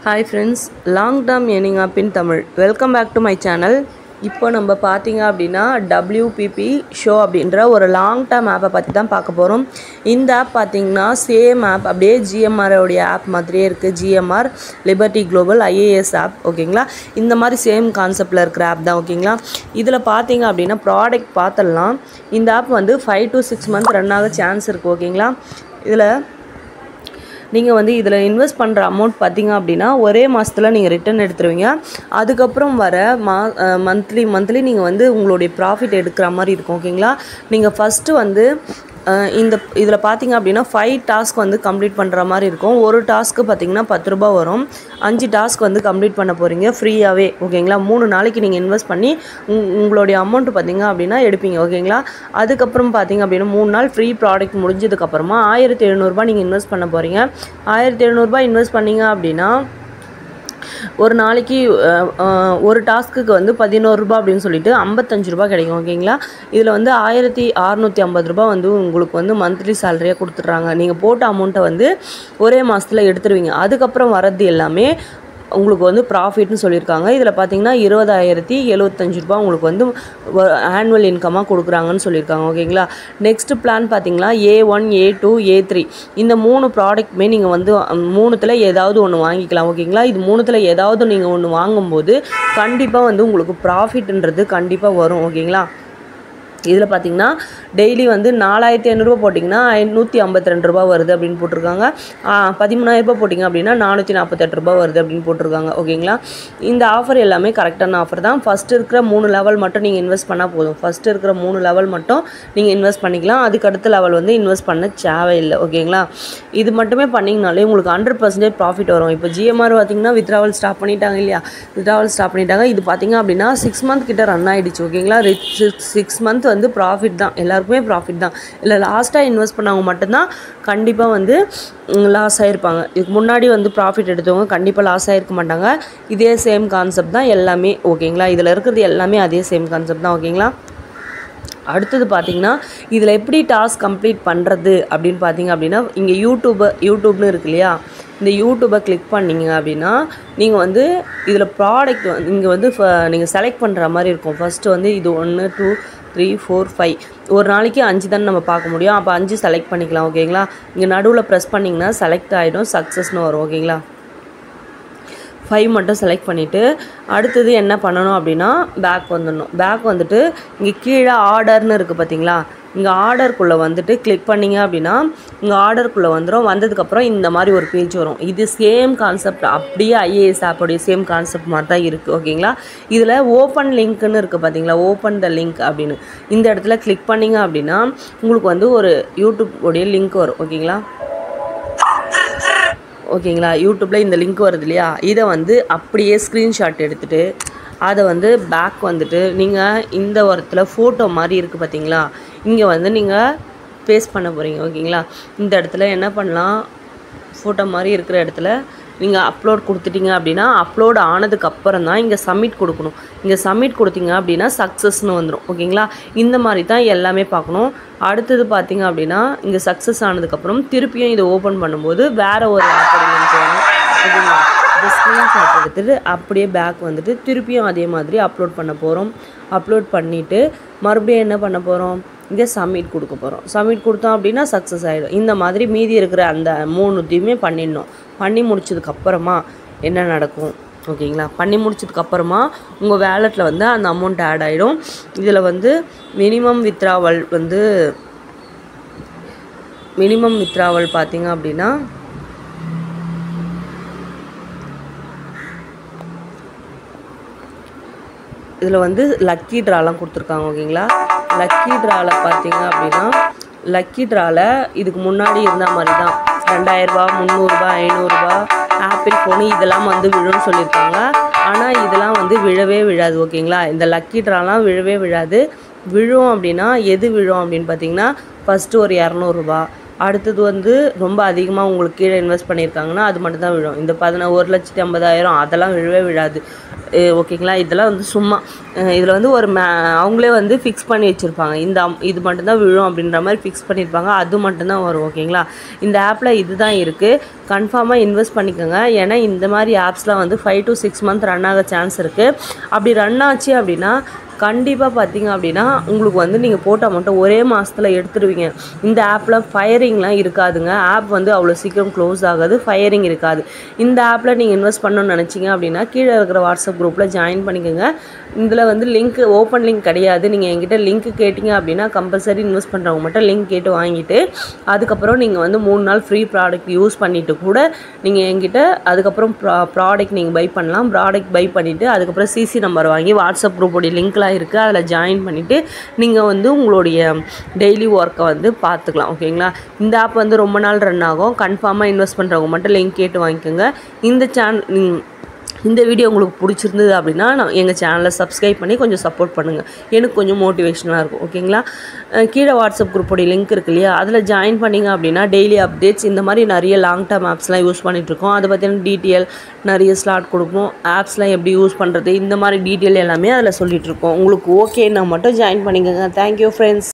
Hi friends, long term earning app in Tamil. Welcome back to my channel. இப்போ நம்ம பார்த்தீங்க அப்படின்னா WPP show அப்படின்ற ஒரு லாங் டேர்ம் ஆப்பை பற்றி தான் பார்க்க போகிறோம். இந்த ஆப் பார்த்தீங்கன்னா சேம் ஆப் அப்படியே ஜிஎம்ஆரோடைய ஆப் மாதிரியே இருக்குது. GMR liberty global IAS app ஓகேங்களா. இந்த மாதிரி சேம் கான்செப்டில் இருக்கிற ஆப் தான் ஓகேங்களா. இதில் பார்த்தீங்க அப்படின்னா ப்ராடக்ட் பார்த்துடலாம். இந்த ஆப் வந்து 5 to 6 months ரன் ஆக சான்ஸ் இருக்குது ஓகேங்களா. நீங்கள் இதில் இன்வெஸ்ட் பண்ணுற அமௌண்ட் பார்த்தீங்க அப்படின்னா ஒரே மாதத்தில் நீங்கள் ரிட்டர்ன் எடுத்துருவீங்க. அதுக்கப்புறம் வர மந்த்லி நீங்கள் உங்களுடைய ப்ராஃபிட் எடுக்கிற மாதிரி இருக்கும் ஓகேங்களா. நீங்கள் ஃபஸ்ட்டு இதில் பார்த்தீங்க அப்படின்னா 5 டாஸ்க் கம்ப்ளீட் பண்ணுற மாதிரி இருக்கும். ஒரு டாஸ்க்கு பார்த்தீங்கன்னா 10 ரூபா வரும். 5 டாஸ்க் கம்ப்ளீட் பண்ண போகிறீங்க ஃப்ரீயாகவே ஓகேங்களா. 3 நாளைக்கு நீங்கள் இன்வெஸ்ட் பண்ணி உங்களுடைய அமௌண்ட்டு பார்த்தீங்க அப்படின்னா எடுப்பீங்க ஓகேங்களா. அதுக்கப்புறம் பார்த்தீங்க அப்படின்னா 3 நாள் ஃப்ரீ ப்ராடக்ட் முடிஞ்சதுக்கப்புறமா 1700 நீங்கள் இன்வெஸ்ட் பண்ண போகிறீங்க. 1700 இன்வெஸ்ட் பண்ணீங்க அப்படின்னா ஒரு நாளைக்கு ஒரு டாஸ்க்குக்கு 11 ரூபா அப்படின்னு சொல்லிட்டு 55 ரூபா கிடைக்கும் ஓகேங்களா. இதில் 1650 ரூபா உங்களுக்கு மந்த்லி சேலரியாக கொடுத்துட்றாங்க. நீங்கள் போட்ட அமௌண்ட்டை ஒரே மாதத்தில் எடுத்துருவீங்க. அதுக்கப்புறம் வரது எல்லாமே உங்களுக்கு ப்ராஃபிட்னு சொல்லியிருக்காங்க. இதில் பார்த்தீங்கன்னா 20,075 ரூபா உங்களுக்கு ஆனுவல் இன்கமாக கொடுக்குறாங்கன்னு சொல்லியிருக்காங்க ஓகேங்களா. நெக்ஸ்ட் பிளான் பார்த்தீங்கன்னா A1 A2 A3 இந்த 3 ப்ராடக்ட்டுமே நீங்கள் 3த்தில் ஏதாவது ஒன்று வாங்கிக்கலாம் ஓகேங்களா. இது 3த்தில் ஏதாவது நீங்கள் ஒன்று வாங்கும்போது கண்டிப்பாக உங்களுக்கு ப்ராஃபிட்ன்றது கண்டிப்பாக வரும் ஓகேங்களா. இதில் பார்த்தீங்கன்னா டெய்லி 4500 போட்டிங்கன்னா 552 ரூபா வருது அப்படின்னு போட்டிருக்காங்க. 13000 ரூபா போட்டிங்க அப்படின்னா 448 ரூபா வருது அப்படின்னு போட்டிருக்காங்க ஓகேங்களா. இந்த ஆஃபர் எல்லாமே கரெக்டான ஆஃபர் தான். ஃபஸ்ட்டு இருக்கிற 3 லெவல் மட்டும் நீங்கள் இன்வெஸ்ட் பண்ணால் போதும். ஃபஸ்ட்டு இருக்கிற 3 லெவல் மட்டும் நீங்கள் இன்வெஸ்ட் பண்ணிக்கலாம். அதுக்கு அடுத்த லெவல் இன்வெஸ்ட் பண்ண தேவையில்லை ஓகேங்களா. இது மட்டுமே பண்ணிங்கனாலே உங்களுக்கு 100% ப்ராஃபிட் வரும். இப்போ GMR பார்த்தீங்கன்னா வித்ராவல் ஸ்டாப் பண்ணிட்டாங்க இல்லையா. வித்ராவல் ஸ்டாப் பண்ணிட்டாங்க. இது பார்த்தீங்க அப்படின்னா 6 month கிட்ட ரன் ஆகிடுச்சு ஓகேங்களா. 6 month ப்ராஃபிட் தான், எல்லாருக்குமே ப்ராஃபிட் தான். இல்லை லாஸ்ட்டாக இன்வெஸ்ட் பண்ணவங்க மட்டும்தான் கண்டிப்பாக லாஸ் ஆகிருப்பாங்க. இதுக்கு முன்னாடி ப்ராஃபிட் எடுத்தவங்க கண்டிப்பாக லாஸ் ஆகிருக்க மாட்டாங்க. இதே சேம் கான்செப்ட் தான் எல்லாமே ஓகேங்களா. இதில் இருக்கிறது எல்லாமே அதே சேம் கான்செப்ட் தான் ஓகேங்களா. அடுத்தது பார்த்தீங்கன்னா இதில் எப்படி டாஸ்க் கம்ப்ளீட் பண்ணுறது அப்படின்னு பார்த்தீங்க அப்படின்னா இங்கே யூடியூப்னு இருக்கு இல்லையா. இந்த யூடியூப்பை கிளிக் பண்ணிங்க அப்படின்னா நீங்கள் இதில் ப்ராடக்ட் இங்கே நீங்கள் செலக்ட் பண்ணுற மாதிரி இருக்கும். ஃபஸ்ட்டு இது 1 2 3 4 5 ஒரு நாளைக்கு 5 தானே நம்ம பார்க்க முடியும். அப்போ 5 செலக்ட் பண்ணிக்கலாம் ஓகேங்களா. இங்கே நடுவில் ப்ரெஸ் பண்ணிங்கன்னா செலக்ட் ஆகிடும், சக்ஸஸ்னு வரும் ஓகேங்களா. 5 மட்டும் செலக்ட் பண்ணிவிட்டு அடுத்தது என்ன பண்ணணும் அப்படின்னா பேக் வந்துடணும். பேக் வந்துட்டு இங்கே கீழே ஆர்டர்னு இருக்குது பார்த்தீங்களா. இங்கே ஆர்டருக்குள்ளே கிளிக் பண்ணிங்க அப்படின்னா இங்கே ஆர்டருக்குள்ளே வந்துடும். வந்ததுக்கப்புறம் இந்த மாதிரி ஒரு பேஜ் வரும். இது சேம் கான்செப்ட் அப்படியே IAS ஆப்போடைய சேம் கான்செப்ட் மாதிரி தான் இருக்குது ஓகேங்களா. இதில் ஓப்பன் லிங்க்னு இருக்குது பார்த்தீங்களா. ஓப்பன் த லிங்க் அப்படின்னு இந்த இடத்துல கிளிக் பண்ணிங்க அப்படின்னா உங்களுக்கு ஒரு யூடியூப் உடைய லிங்க் வரும் ஓகேங்களா. யூடியூப்பில் இந்த லிங்க் வருது இல்லையா. இதை அப்படியே ஸ்க்ரீன்ஷாட் எடுத்துகிட்டு அதை பேக் நீங்கள் இந்த இடத்துல ஃபோட்டோ மாதிரி இருக்குது பார்த்தீங்களா. இங்கே நீங்கள் பேஸ்ட் பண்ண போகிறீங்க ஓகேங்களா. இந்த இடத்துல என்ன பண்ணலாம், ஃபோட்டோ மாதிரி இருக்கிற இடத்துல நீங்கள் அப்லோட் கொடுத்துட்டீங்க அப்படின்னா அப்லோட் ஆனதுக்கப்புறம் தான் இங்கே சப்மிட் கொடுக்கணும். இங்கே சப்மிட் கொடுத்தீங்க அப்படின்னா சக்ஸஸ்னு வந்துடும் ஓகேங்களா. இந்த மாதிரி தான் எல்லாமே பார்க்கணும். அடுத்தது பார்த்தீங்க அப்படின்னா இங்கே சக்ஸஸ் ஆனதுக்கப்புறம் திருப்பியும் இதை ஓப்பன் பண்ணும்போது வேறு ஒரு ஆப் போகணும் ஓகேங்களா. இந்த ஸ்க்ரீன்ஷாட் எடுத்துகிட்டு அப்படியே பேக் திருப்பியும் அதே மாதிரி அப்லோட் பண்ண போகிறோம். அப்லோட் பண்ணிவிட்டு மறுபடியும் என்ன பண்ண போகிறோம், இங்கே சப்மிட் கொடுக்க போகிறோம். சப்மிட் கொடுத்தோம் அப்படின்னா சக்ஸஸ் ஆகிடும். இந்த மாதிரி மீதி இருக்கிற அந்த 3த்தையுமே பண்ணிடணும். பண்ணி முடிச்சதுக்கப்புறமா என்ன நடக்கும் ஓகேங்களா. பண்ணி முடிச்சதுக்கப்புறமா உங்கள் வேலெட்டில் அந்த அமௌண்ட் ஆட் ஆகிடும். இதில் மினிமம் வித்ராவல் பார்த்தீங்க அப்படின்னா இதில் லக்கி ட்ராலாம் கொடுத்துருக்காங்க ஓகேங்களா. லக்கி ட்ராவில் பார்த்தீங்க அப்படின்னா லக்கி ட்ராவில் இதுக்கு முன்னாடி இருந்த மாதிரி தான் 2000 ரூபா 300 ரூபா 500 ரூபா ஆப்பிள் ஃபோனு இதெல்லாம் விழுன்னு சொல்லியிருக்காங்க. ஆனால் இதெல்லாம் விழவே விழாது ஓகேங்களா. இந்த லக்கி ட்ராலாம் விழவே விழாது. விழும் அப்படின்னா எது விழும் அப்படின்னு பார்த்தீங்கன்னா ஃபஸ்ட்டு ஒரு 200 ரூபா அடுத்தது வந்து ரொம்ப அதிகமாக உங்களுக்கு கீழே இன்வெஸ்ட் பண்ணியிருக்காங்கன்னா அது மட்டும் தான் விழும். இந்த 1,50,000 அதெல்லாம் விழவே விழாது. ஓகேங்களா? இதெல்லாம் வந்து சும்மா இதில் வந்து ஒரு அவங்களே வந்து ஃபிக்ஸ் பண்ணி வச்சுருப்பாங்க. இது மட்டும்தான் விழும் அப்படின்ற மாதிரி ஃபிக்ஸ் பண்ணியிருப்பாங்க. அது மட்டும்தான் வரும். ஓகேங்களா? இந்த ஆப்பில் இது தான் இருக்குது. கன்ஃபார்மாக இன்வெஸ்ட் பண்ணிக்கோங்க. ஏன்னா இந்த மாதிரி ஆப்ஸ்லாம் வந்து 5 to 6 months ரன் ஆக சான்ஸ் இருக்குது. அப்படி ரன் ஆச்சு அப்படின்னா கண்டிப்பாக பார்த்தீங்க அப்படின்னா உங்களுக்கு வந்து நீங்கள் போட்ட அமௌண்ட்டை ஒரே மாதத்தில் எடுத்துடுவீங்க. இந்த ஆப்பில் ஃபயரிங்லாம் இருக்காதுங்க. ஆப் வந்து அவ்வளோ சீக்கிரம் க்ளோஸ் ஆகாது, ஃபயரிங் இருக்காது. இந்த ஆப்பில் நீங்கள் இன்வெஸ்ட் பண்ணணும்னு நினச்சிங்க அப்படின்னா கீழே இருக்கிற வாட்ஸ்அப் குரூப்பில் ஜாயின் பண்ணிக்கோங்க. இதில் வந்து ஓப்பன் லிங்க் கிடையாது. நீங்கள் என்கிட்ட லிங்க் கேட்டிங்க அப்படின்னா கம்பல்சரி இன்வெஸ்ட் பண்ணுறவங்க மட்டும் லிங்க் கேட்டு வாங்கிட்டு அதுக்கப்புறம் நீங்கள் வந்து 3 நாள் ஃப்ரீ ப்ராடக்ட் யூஸ் பண்ணிவிட்டு கூட நீங்கள் என்கிட்ட அதுக்கப்புறம் ப்ராடக்ட் நீங்கள் பை பண்ணலாம். ப்ராடக்ட் பை பண்ணிவிட்டு அதுக்கப்புறம் சிசி நம்பர் வாங்கி வாட்ஸ்அப் குரூப்போடைய லிங்க்லாம் இருக்குது, அதில் ஜாயின் பண்ணிவிட்டு நீங்கள் வந்து உங்களுடைய டெய்லி ஒர்க்கை வந்து பார்த்துக்கலாம். ஓகேங்களா? இந்த ஆப் வந்து ரொம்ப நாள் ரன் ஆகும். கன்ஃபார்மாக இன்வெஸ்ட் பண்ணுறவங்க மட்டும் லிங்க் கேட்டு வாங்கிக்கோங்க. இந்த வீடியோ உங்களுக்கு பிடிச்சிருந்தது அப்படின்னா எங்கள் சேனலை சப்ஸ்கிரைப் பண்ணி கொஞ்சம் சப்போர்ட் பண்ணுங்கள். எனக்கு கொஞ்சம் மோட்டிவேஷனாக இருக்கும். ஓகேங்களா? கீழே வாட்ஸ்அப் குரூப்போடைய லிங்க் இருக்கு இல்லையா, அதில் ஜாயின் பண்ணிங்க அப்படின்னா டெய்லி அப்டேட்ஸ் இந்த மாதிரி நிறைய லாங் டேர்ம் ஆப்ஸ்லாம் யூஸ் பண்ணிகிட்ருக்கோம். அதை பற்றின டீட்டெயில் நிறைய ஸ்லாட் கொடுப்போம். ஆப்ஸ்லாம் எப்படி யூஸ் பண்ணுறது இந்த மாதிரி டீட்டெயில் எல்லாமே அதில் சொல்லிகிட்ருக்கோம். உங்களுக்கு ஓகேன்னா மட்டும் ஜாயின் பண்ணிக்கோங்க. Thank you friends.